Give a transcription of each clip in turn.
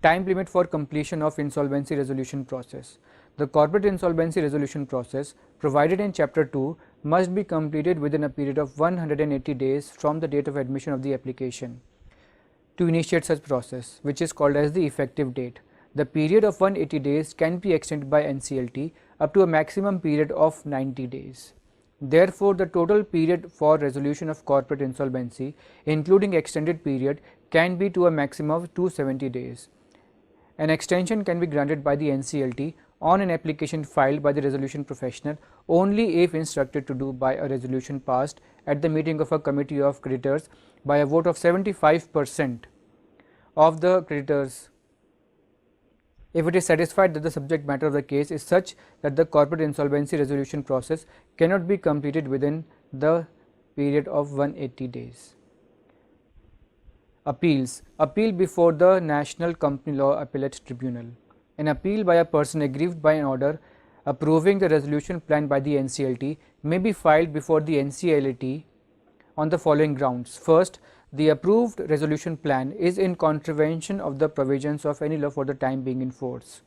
Time limit for completion of insolvency resolution process. The corporate insolvency resolution process provided in Chapter 2 must be completed within a period of 180 days from the date of admission of the application to initiate such process, which is called as the effective date. The period of 180 days can be extended by NCLT up to a maximum period of 90 days. Therefore, the total period for resolution of corporate insolvency, including extended period, can be to a maximum of 270 days. An extension can be granted by the NCLT on an application filed by the resolution professional only if instructed to do by a resolution passed at the meeting of a committee of creditors by a vote of 75% of the creditors, if it is satisfied that the subject matter of the case is such that the corporate insolvency resolution process cannot be completed within the period of 180 days. Appeals. Appeal before the National Company Law Appellate Tribunal. An appeal by a person aggrieved by an order approving the resolution plan by the NCLT may be filed before the NCLT on the following grounds. First, the approved resolution plan is in contravention of the provisions of any law for the time being in force.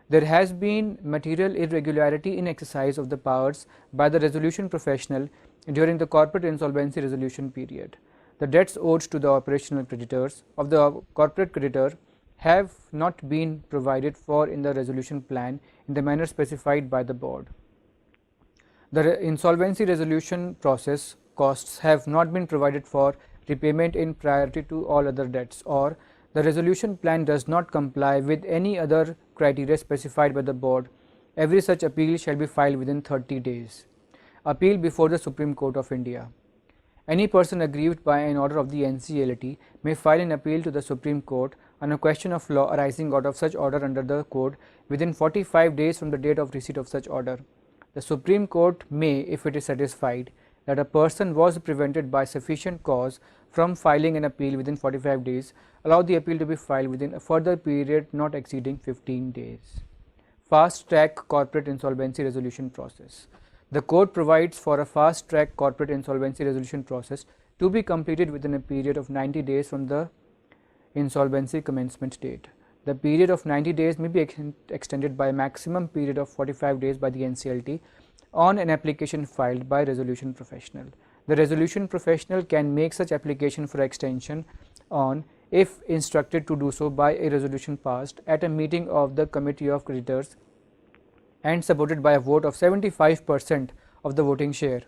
There has been material irregularity in exercise of the powers by the resolution professional during the corporate insolvency resolution period. The debts owed to the operational creditors of the corporate creditor have not been provided for in the resolution plan in the manner specified by the board. The insolvency resolution process costs have not been provided for repayment in priority to all other debts, or the resolution plan does not comply with any other criteria specified by the board. Every such appeal shall be filed within 30 days. Appeal before the Supreme Court of India. Any person aggrieved by an order of the NCLT may file an appeal to the Supreme Court on a question of law arising out of such order under the code within 45 days from the date of receipt of such order. The Supreme Court may, if it is satisfied that a person was prevented by sufficient cause from filing an appeal within 45 days, allow the appeal to be filed within a further period not exceeding 15 days. Fast track corporate insolvency resolution process. The code provides for a fast track corporate insolvency resolution process to be completed within a period of 90 days from the insolvency commencement date. The period of 90 days may be extended by a maximum period of 45 days by the NCLT on an application filed by resolution professional. The resolution professional can make such application for extension on if instructed to do so by a resolution passed at a meeting of the committee of creditors and supported by a vote of 75% of the voting share.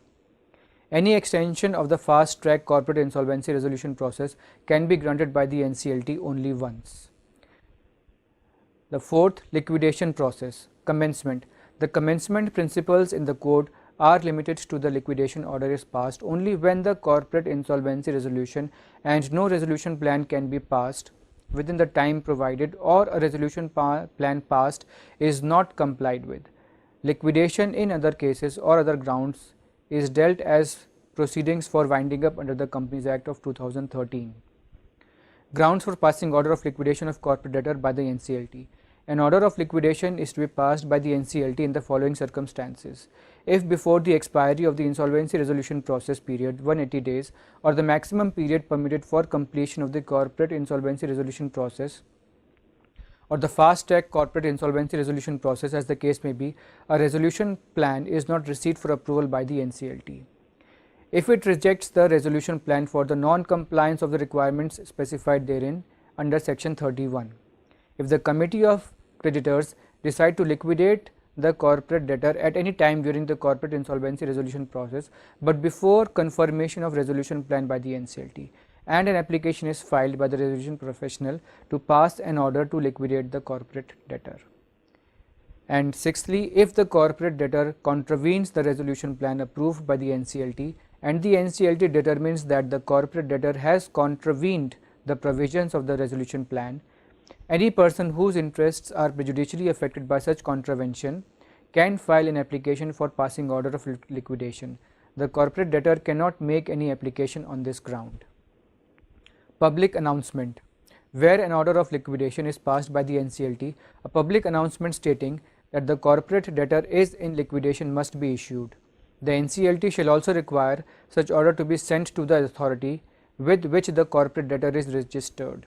Any extension of the fast track corporate insolvency resolution process can be granted by the NCLT only once. The fourth, liquidation process. Commencement. The commencement principles in the code are limited to the liquidation order is passed only when the corporate insolvency resolution and no resolution plan can be passed within the time provided or a resolution plan passed is not complied with. Liquidation in other cases or other grounds is dealt as proceedings for winding up under the Companies Act of 2013. Grounds for passing order of liquidation of corporate debtor by the NCLT. An order of liquidation is to be passed by the NCLT in the following circumstances: if before the expiry of the insolvency resolution process period 180 days or the maximum period permitted for completion of the corporate insolvency resolution process or the fast track corporate insolvency resolution process, as the case may be, a resolution plan is not received for approval by the NCLT. If it rejects the resolution plan for the non-compliance of the requirements specified therein under section 31. If the committee of creditors decide to liquidate the corporate debtor at any time during the corporate insolvency resolution process, but before confirmation of resolution plan by the NCLT, and an application is filed by the resolution professional to pass an order to liquidate the corporate debtor. And sixthly, if the corporate debtor contravenes the resolution plan approved by the NCLT and the NCLT determines that the corporate debtor has contravened the provisions of the resolution plan, any person whose interests are prejudicially affected by such contravention can file an application for passing order of liquidation. The corporate debtor cannot make any application on this ground. Public announcement. Where an order of liquidation is passed by the NCLT, a public announcement stating that the corporate debtor is in liquidation must be issued. The NCLT shall also require such order to be sent to the authority with which the corporate debtor is registered.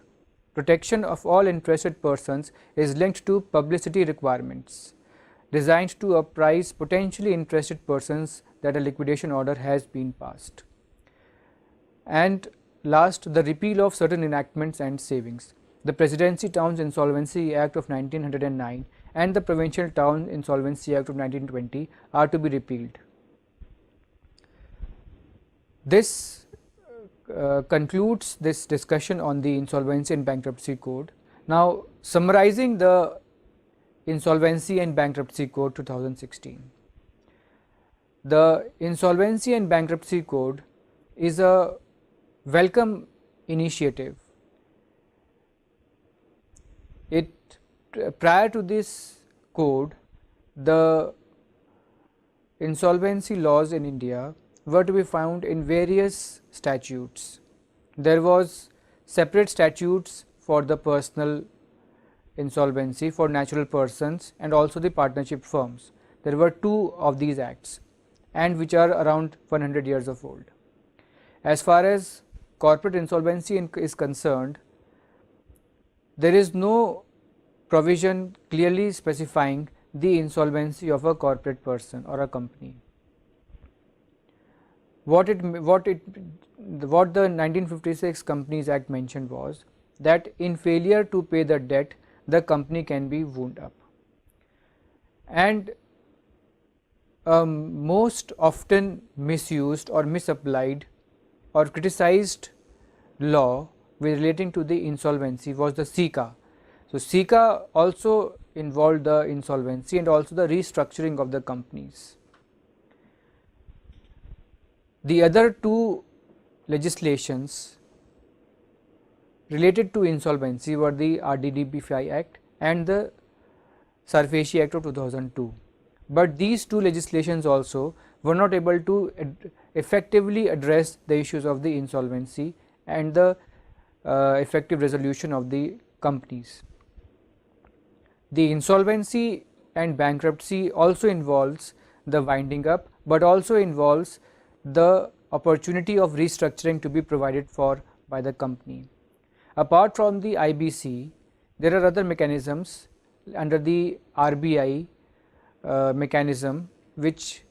protection of all interested persons is linked to publicity requirements designed to apprise potentially interested persons that a liquidation order has been passed. And last, the repeal of certain enactments and savings. The Presidency Towns Insolvency Act of 1909 and the Provincial Town Insolvency Act of 1920 are to be repealed. This concludes this discussion on the Insolvency and Bankruptcy Code. Now, summarizing the Insolvency and Bankruptcy Code 2016. The Insolvency and Bankruptcy Code is a welcome initiative. Prior to this code, the insolvency laws in India were to be found in various statutes. There was separate statutes for the personal insolvency, for natural persons, and also the partnership firms. There were 2 of these acts, and which are around 100 years of old. As far as corporate insolvency is concerned, there is no provision clearly specifying the insolvency of a corporate person or a company. What the 1956 Companies Act mentioned was that in failure to pay the debt, the company can be wound up. And most often misused or misapplied or criticized law relating to the insolvency was the SICA. So, SICA also involved the insolvency and also the restructuring of the companies. The other 2 legislations related to insolvency were the RDDB-5 Act and the Sarfashi Act of 2002. But these 2 legislations also were not able to effectively address the issues of the insolvency and the effective resolution of the companies. The insolvency and bankruptcy also involves the winding up, but also involves the opportunity of restructuring to be provided for by the company. Apart from the IBC, there are other mechanisms under the RBI mechanism, which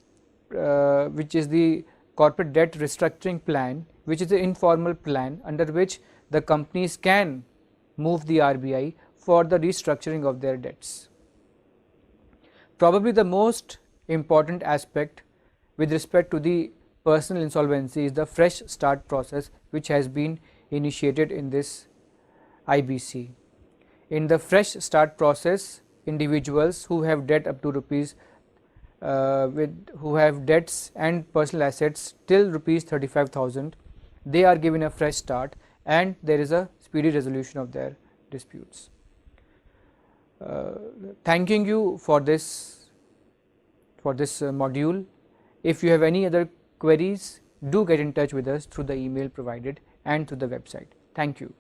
is the corporate debt restructuring plan, which is an informal plan under which the companies can move the RBI for the restructuring of their debts. Probably the most important aspect with respect to the personal insolvency is the fresh start process, which has been initiated in this IBC. In the fresh start process, individuals who have debt up to who have debts and personal assets till rupees 35,000, they are given a fresh start and there is a speedy resolution of their disputes. Thanking you for this module. If you have any other queries, do get in touch with us through the email provided and through the website. Thank you.